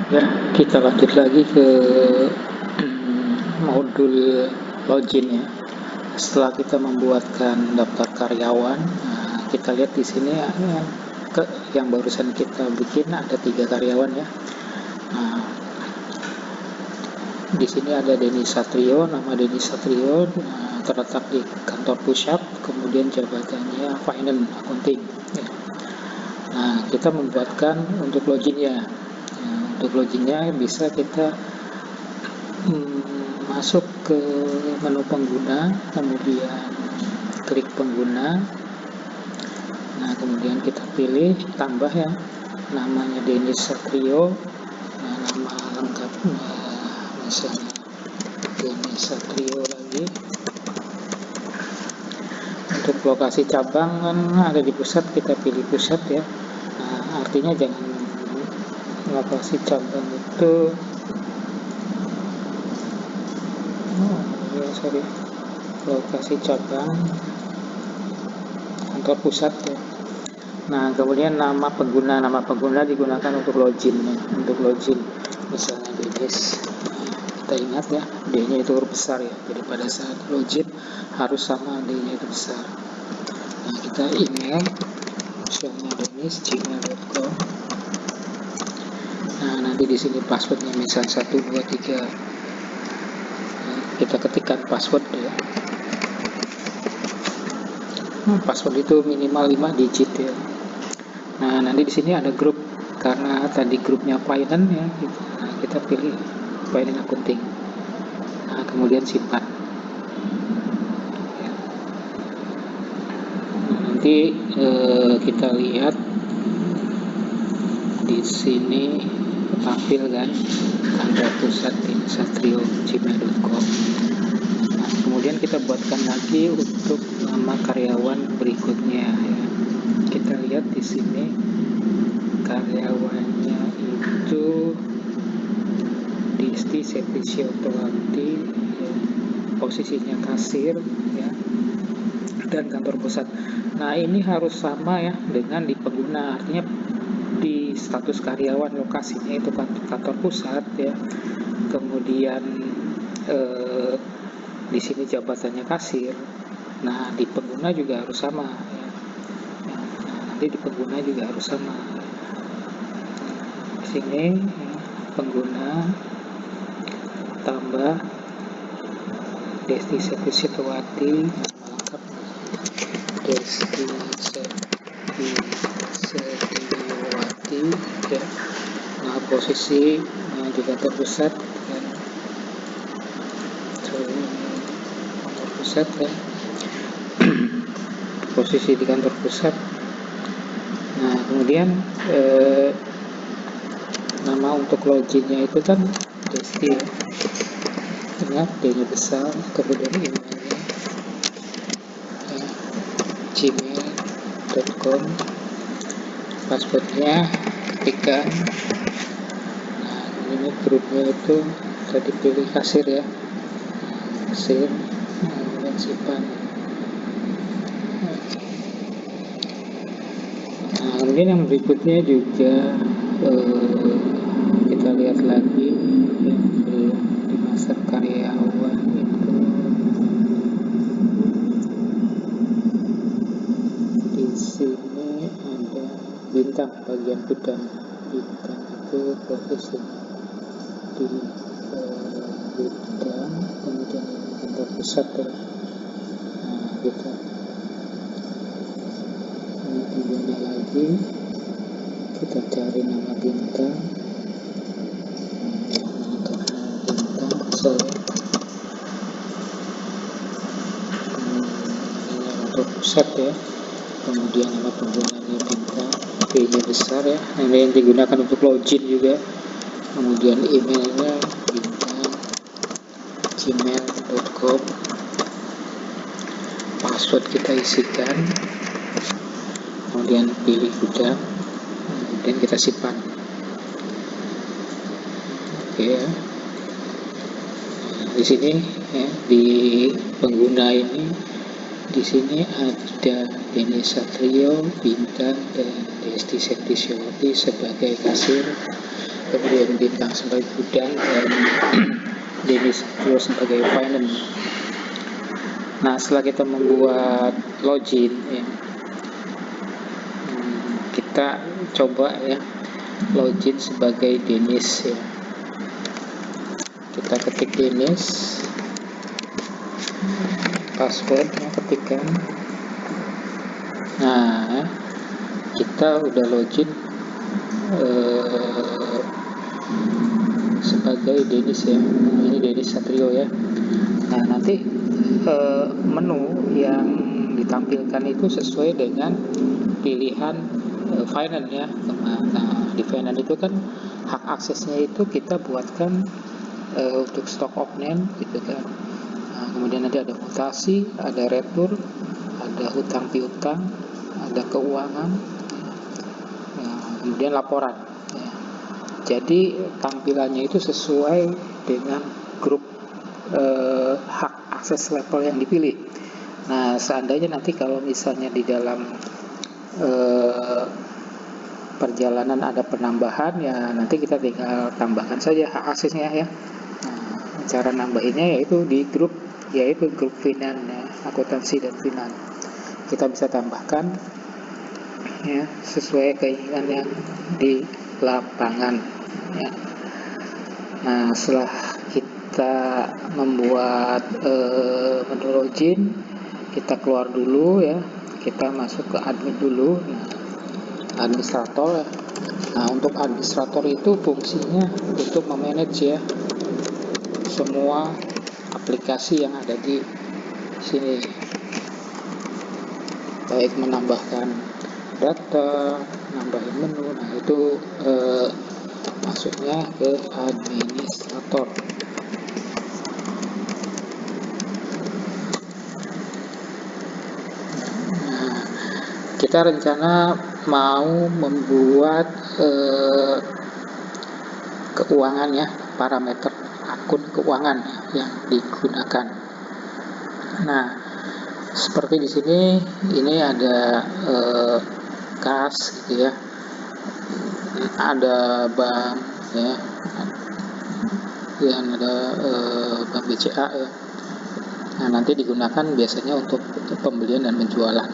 Ya, kita lanjut lagi ke modul login ya. Setelah kita membuatkan daftar karyawan, kita lihat di sini yang barusan kita bikin ada 3 karyawan ya. Nah, di sini ada Denny Satrio, nama Denny Satrio terletak di kantor pusat, kemudian jabatannya finance accounting. Ya. Nah, kita membuatkan untuk loginnya. Untuk loginnya bisa kita masuk ke menu pengguna, kemudian klik pengguna. Nah, kemudian kita pilih tambah ya, namanya Denny Satrio. Nah, nama lengkapnya misalnya Denny Satrio lagi. Untuk lokasi cabang kan ada di pusat, kita pilih pusat ya. Nah, artinya jangan lokasi cabang itu lokasi cabang kantor pusat ya. Nah, kemudian nama pengguna digunakan untuk login ya. Untuk login misalnya Dennis, kita ingat ya, D-nya itu huruf besar ya, jadi pada saat login harus sama D-nya itu besar. Nah, kita email misalnya dennis@gmail.com. Nah, nanti di sini passwordnya misal 123. Nah, kita ketikkan password ya. Password itu minimal 5 digit ya. Nah, nanti di sini ada grup, karena tadi grupnya finance ya, gitu. Nah, kita pilih finance accounting. Nah, kemudian simpan. Ya. Nah, nanti kita lihat di sini tampil kan kantor pusat di satrio@gmail.com. Nah, kemudian kita buatkan lagi untuk nama karyawan berikutnya ya. Kita lihat di sini karyawannya itu Disti Septisyotowati ya, posisinya kasir ya, dan kantor pusat. Nah, ini harus sama ya dengan di pengguna, artinya di status karyawan lokasinya itu kantor pusat ya, kemudian di sini jabatannya kasir. Nah, di pengguna juga harus sama ya. Nah, nanti di pengguna juga harus sama ya. Di sini ya, pengguna tambah Desti Septisyotowati, nama lengkap Desti Septisyotowati ya. Nah, posisi di kantor pusat kan, kantor pusat kan, posisi di kantor pusat. Nah, kemudian nama untuk loginnya itu kan Desti ya. Ingat D-nya besar, kemudian emailnya ya, gmail.com, passwordnya ketikkan. Nah, ini grupnya itu tadi pilih kasir ya, kasir, kemudian simpan. Nah, kemudian yang berikutnya juga kita lihat lagi ya, di master karyawan itu di sini ada bintang, bagian bidang bintang itu posisi di bidang, kemudian kantor pusat ya. Nah, gitu. Ini pengguna lagi, kita cari nama bintang. Ini kantor pusat ya, kemudian nama penggunanya bintang, P-nya besar ya, nama yang digunakan untuk login juga, kemudian emailnya bintang gmail.com, password kita isikan, kemudian pilih gudang, kemudian kita simpan. Oke ya. Di sini ya, di pengguna ini di sini ada Denny Satrio, bintang, dan Desti Septisyowati sebagai kasir, kemudian Bintang sebagai gudang, dan Dennis juga sebagai finance. Nah, setelah kita membuat login ya, kita coba ya login sebagai Dennis ya. Kita ketik Dennis, passwordnya ketikkan. Nah, kita udah login sebagai Dennis ya. Ini Dennis Satrio ya. Nah, nanti menu yang ditampilkan itu sesuai dengan pilihan finance ya. Nah, di finance itu kan hak aksesnya itu kita buatkan untuk stock of name gitu kan. Nah, kemudian nanti ada mutasi, ada retur, ada hutang piutang, ada keuangan, kemudian laporan ya. Jadi tampilannya itu sesuai dengan grup hak akses level yang dipilih. Nah, seandainya nanti kalau misalnya di dalam perjalanan ada penambahan ya, nanti kita tinggal tambahkan saja hak aksesnya ya. Nah, cara nambahinnya yaitu di grup finance ya, akuntansi dan finance. Kita bisa tambahkan ya sesuai keinginan yang di lapangan ya. Nah, setelah kita membuat menu login, kita keluar dulu ya, kita masuk ke admin dulu. Nah, administrator ya. Nah, untuk administrator itu fungsinya untuk memanage ya semua aplikasi yang ada di sini, baik menambahkan data, nambahin menu. Nah, itu masuknya ke administrator. Nah, kita rencana mau membuat keuangan ya, parameter akun keuangan yang digunakan. Nah, seperti di sini ini ada kas gitu ya, ada bank ya, dan ada bank BCA ya. Nah, nanti digunakan biasanya untuk pembelian dan penjualan.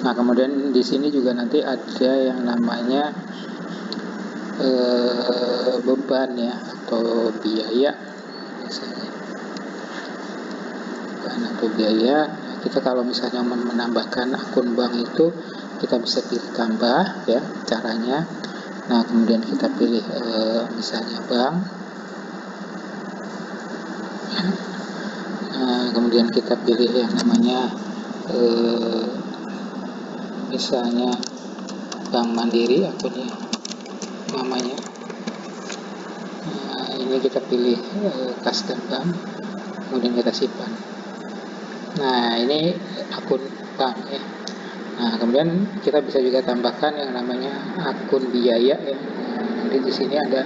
Nah, kemudian di sini juga nanti ada yang namanya beban ya, atau biaya misalnya. Beban atau biaya, kita kalau misalnya menambahkan akun bank itu kita bisa pilih tambah ya caranya. Nah, kemudian kita pilih misalnya bank. Nah, kemudian kita pilih yang namanya misalnya Bank Mandiri akunnya namanya. Nah, ini kita pilih kas dan bank, kemudian kita simpan. Nah, ini akun bank ya. Nah, kemudian kita bisa juga tambahkan yang namanya akun biaya ya. Nanti di sini ada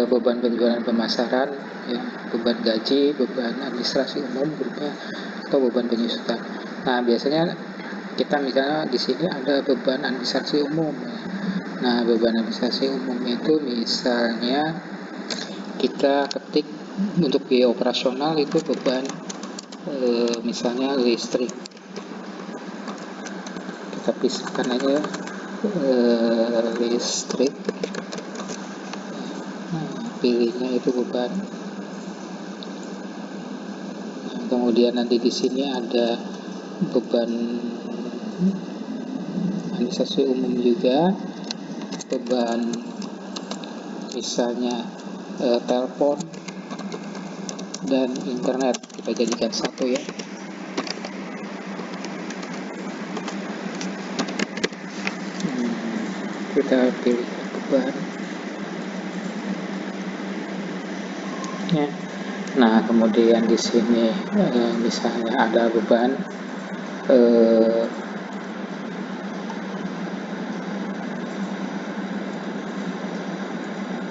beban penjualan pemasaran ya, beban gaji, beban administrasi umum berupa atau beban penyusutan. Nah, biasanya kita misalnya di sini ada beban administrasi umum ya. Nah, beban administrasi umum itu misalnya kita ketik untuk biaya operasional itu beban misalnya listrik, kita pisahkan aja listrik. Nah, pilihnya itu beban. Nah, kemudian nanti di sini ada beban administrasi umum juga, beban misalnya telepon dan internet, kita jadikan satu ya. Kita pilih beban ya. Nah, kemudian di sini misalnya ada beban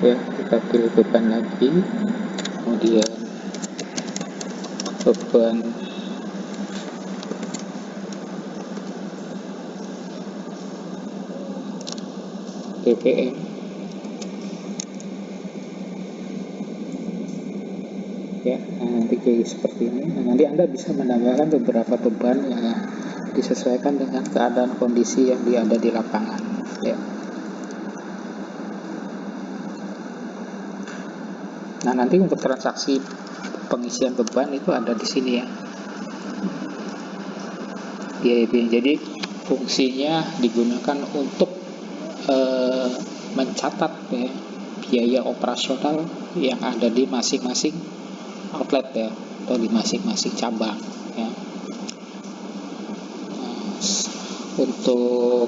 ya, kita pilih beban lagi, kemudian beban BBM. ya. Nah, nanti kayak seperti ini. Nah, nanti Anda bisa menambahkan beberapa beban yang disesuaikan dengan keadaan kondisi yang ada di lapangan ya. Nah, nanti untuk transaksi pengisian beban itu ada di sini ya. Jadi fungsinya digunakan untuk mencatat ya, biaya operasional yang ada di masing-masing outlet ya, atau di masing-masing cabang ya. Nah, untuk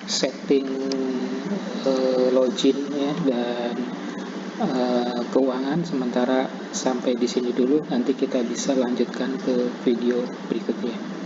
setting login ya dan keuangan sementara sampai di sini dulu, nanti kita bisa lanjutkan ke video berikutnya.